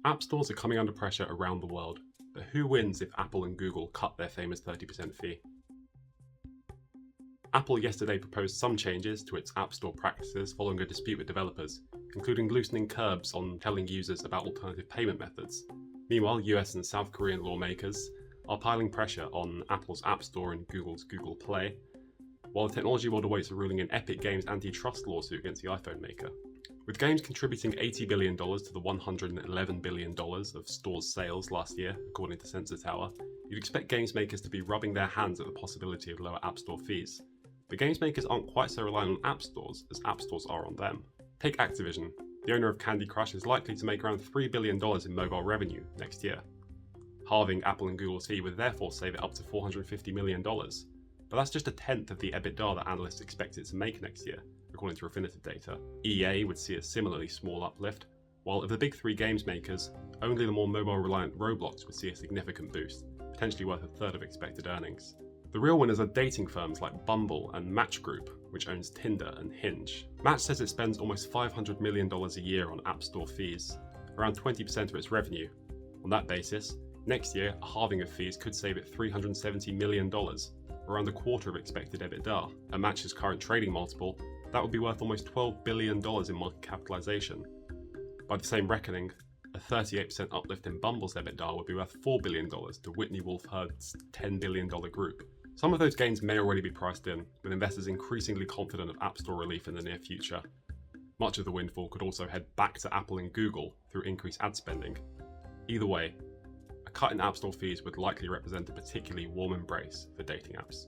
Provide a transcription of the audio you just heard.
App stores are coming under pressure around the world, but who wins if Apple and Google cut their famous 30% fee? Apple yesterday proposed some changes to its App Store practices following a dispute with developers, including loosening curbs on telling users about alternative payment methods. Meanwhile, US and South Korean lawmakers are piling pressure on Apple's App Store and Google's Google Play, while the technology world awaits a ruling in Epic Games' antitrust lawsuit against the iPhone maker. With games contributing $80 billion to the $111 billion of stores' sales last year, according to Sensor Tower, you'd expect games makers to be rubbing their hands at the possibility of lower App Store fees. But games makers aren't quite so reliant on app stores as app stores are on them. Take Activision. The owner of Candy Crush is likely to make around $3 billion in mobile revenue next year. Halving Apple and Google's fee would therefore save it up to $450 million. But that's just a tenth of the EBITDA that analysts expect it to make next year, according to Refinitiv data. EA would see a similarly small uplift, while of the big three games makers, only the more mobile-reliant Roblox would see a significant boost, potentially worth a third of expected earnings. The real winners are dating firms like Bumble and Match Group, which owns Tinder and Hinge. Match says it spends almost $500 million a year on App Store fees, around 20% of its revenue. On that basis, next year, a halving of fees could save it $370 million, around a quarter of expected EBITDA. At Match's current trading multiple, that would be worth almost $12 billion in market capitalization. By the same reckoning, a 38% uplift in Bumble's EBITDA would be worth $4 billion to Whitney Wolf Heard's $10 billion group. Some of those gains may already be priced in, with investors increasingly confident of App Store relief in the near future. Much of the windfall could also head back to Apple and Google through increased ad spending. Either way, a cut in App Store fees would likely represent a particularly warm embrace for dating apps.